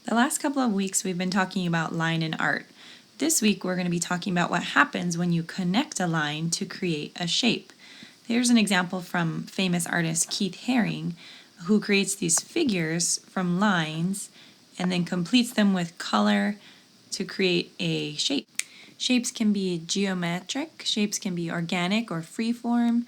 The last couple of weeks we've been talking about line and art. This week we're going to be talking about what happens when you connect a line to create a shape. Here's an example from famous artist Keith Haring, who creates these figures from lines and then completes them with color to create a shape. Shapes can be geometric, shapes can be organic or freeform,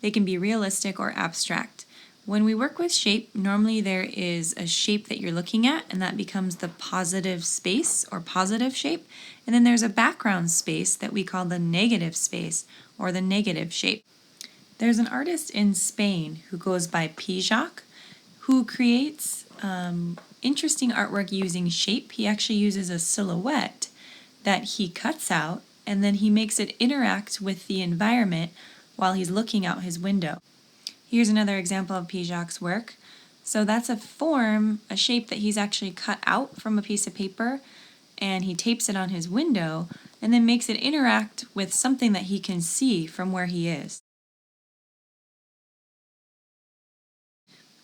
they can be realistic or abstract. When we work with shape, normally there is a shape that you're looking at, and that becomes the positive space or positive shape. And then there's a background space that we call the negative space or the negative shape. There's an artist in Spain who goes by Pejac, who creates interesting artwork using shape. He actually uses a silhouette that he cuts out, and then he makes it interact with the environment while he's looking out his window. Here's another example of Pejac's work. So that's a form, a shape that he's actually cut out from a piece of paper, and he tapes it on his window and then makes it interact with something that he can see from where he is.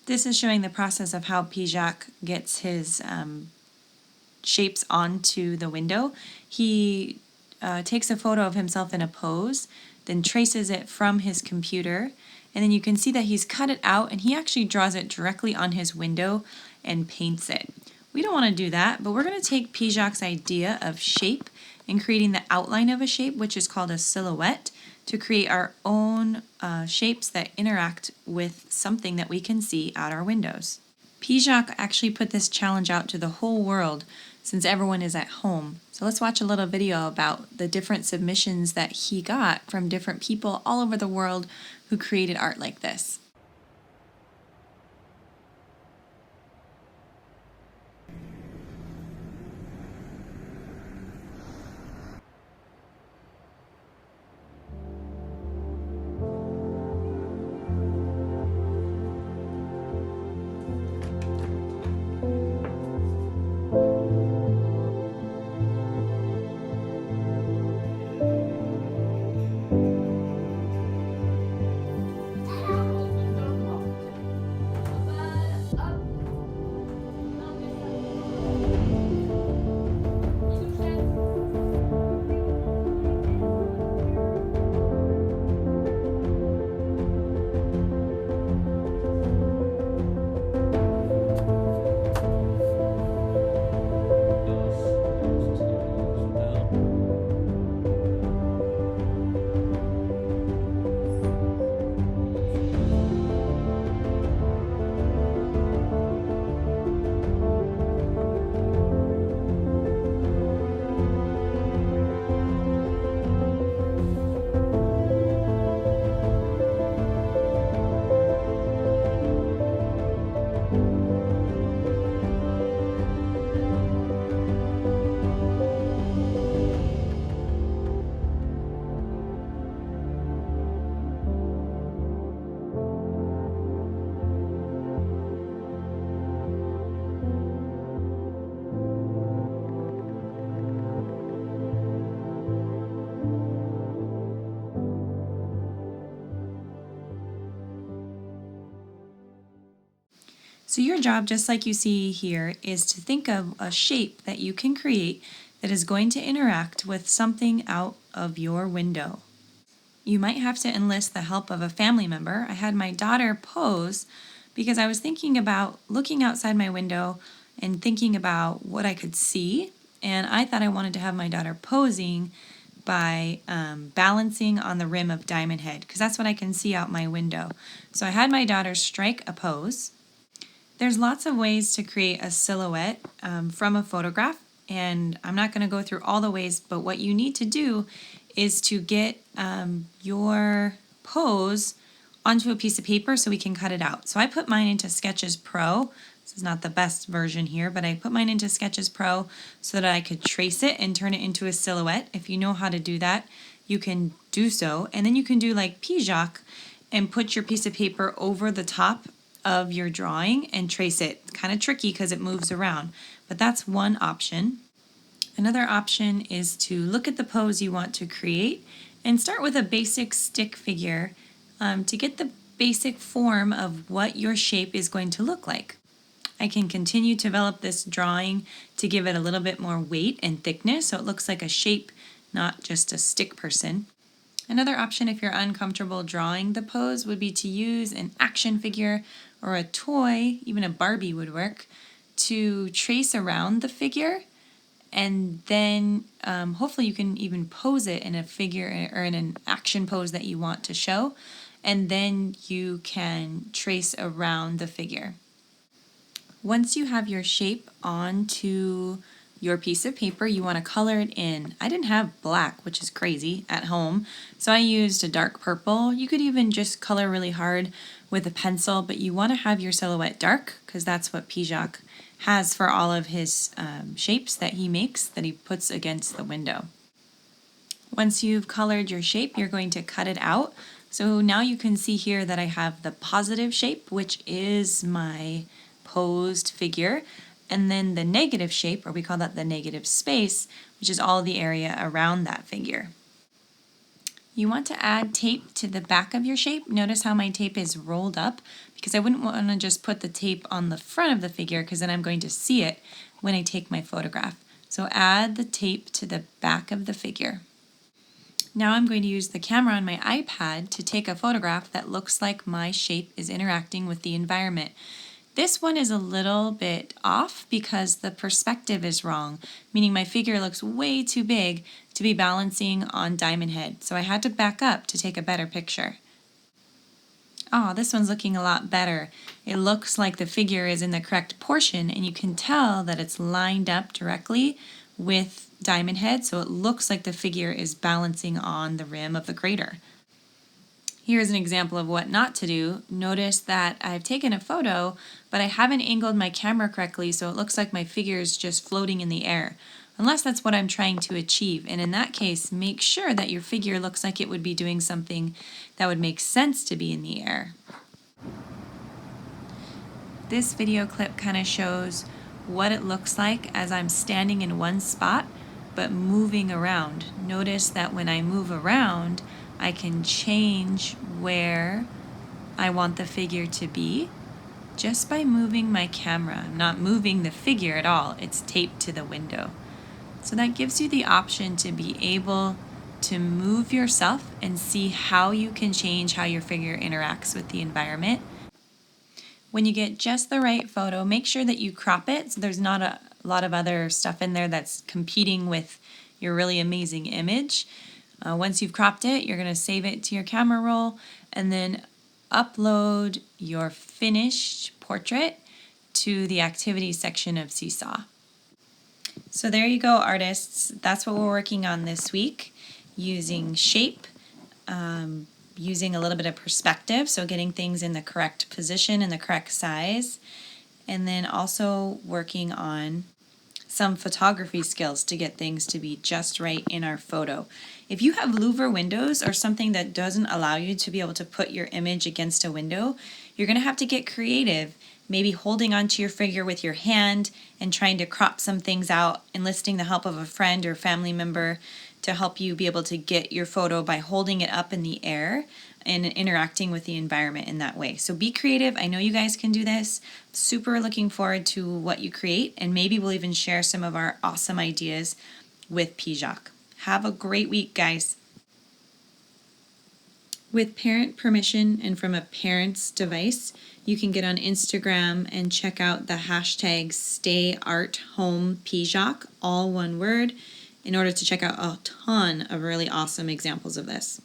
This is showing the process of how Pejac gets his shapes onto the window. He takes a photo of himself in a pose, then traces it from his computer, and then you can see that he's cut it out and he actually draws it directly on his window and paints it. We don't want to do that, but we're going to take Pejac's idea of shape and creating the outline of a shape, which is called a silhouette, to create our own shapes that interact with something that we can see out our windows. Pejac actually put this challenge out to the whole world since everyone is at home. So let's watch a little video about the different submissions that he got from different people all over the world who created art like this. So your job, just like you see here, is to think of a shape that you can create that is going to interact with something out of your window. You might have to enlist the help of a family member. I had my daughter pose because I was thinking about looking outside my window and thinking about what I could see, and I thought I wanted to have my daughter posing by balancing on the rim of Diamond Head because that's what I can see out my window. So I had my daughter strike a pose. There's lots of ways to create a silhouette from a photograph, and I'm not going to go through all the ways, but what you need to do is to get your pose onto a piece of paper so we can cut it out. So I put mine into Sketches Pro. This is not the best version here, but I put mine into Sketches Pro so that I could trace it and turn it into a silhouette. If you know how to do that, you can do so. And then you can do like Pejac and put your piece of paper over the top of your drawing and trace it. It's kind of tricky because it moves around, but that's one option. Another option is to look at the pose you want to create and start with a basic stick figure to get the basic form of what your shape is going to look like. I can continue to develop this drawing to give it a little bit more weight and thickness so it looks like a shape, not just a stick person. Another option if you're uncomfortable drawing the pose would be to use an action figure or a toy, even a Barbie would work, to trace around the figure, and then hopefully you can even pose it in a figure or in an action pose that you want to show, and then you can trace around the figure. Once you have your shape onto your piece of paper, you want to color it in. I didn't have black, which is crazy, at home, so I used a dark purple. You could even just color really hard with a pencil, but you want to have your silhouette dark because that's what Pejac has for all of his shapes that he makes that he puts against the window. Once you've colored your shape, you're going to cut it out. So now you can see here that I have the positive shape, which is my posed figure, and then the negative shape, or we call that the negative space, which is all the area around that figure. You want to add tape to the back of your shape. Notice how my tape is rolled up because I wouldn't want to just put the tape on the front of the figure because then I'm going to see it when I take my photograph. So add the tape to the back of the figure. Now I'm going to use the camera on my iPad to take a photograph that looks like my shape is interacting with the environment. This one is a little bit off because the perspective is wrong, meaning my figure looks way too big to be balancing on Diamond Head, so I had to back up to take a better picture. Oh, this one's looking a lot better. It looks like the figure is in the correct portion, and you can tell that it's lined up directly with Diamond Head, so it looks like the figure is balancing on the rim of the crater. Here's an example of what not to do. Notice that I've taken a photo, but I haven't angled my camera correctly, so it looks like my figure is just floating in the air, unless that's what I'm trying to achieve. And in that case, make sure that your figure looks like it would be doing something that would make sense to be in the air. This video clip kind of shows what it looks like as I'm standing in one spot, but moving around. Notice that when I move around, I can change where I want the figure to be just by moving my camera. I'm not moving the figure at all, it's taped to the window. So that gives you the option to be able to move yourself and see how you can change how your figure interacts with the environment. When you get just the right photo, make sure that you crop it so there's not a lot of other stuff in there that's competing with your really amazing image. Once you've cropped it, you're going to save it to your camera roll and then upload your finished portrait to the activities section of Seesaw. So there you go, artists. That's what we're working on this week, using shape, using a little bit of perspective, so getting things in the correct position and the correct size, and then also working on some photography skills to get things to be just right in our photo. If you have louver windows or something that doesn't allow you to be able to put your image against a window, you're going to have to get creative, maybe holding onto your figure with your hand and trying to crop some things out, enlisting the help of a friend or family member to help you be able to get your photo by holding it up in the air and interacting with the environment in that way. So be creative. I know you guys can do this. Super looking forward to what you create, and maybe we'll even share some of our awesome ideas with Pejac. Have a great week, guys. With parent permission and from a parent's device, you can get on Instagram and check out the hashtag StayArtHomePejac, all one word, in order to check out a ton of really awesome examples of this.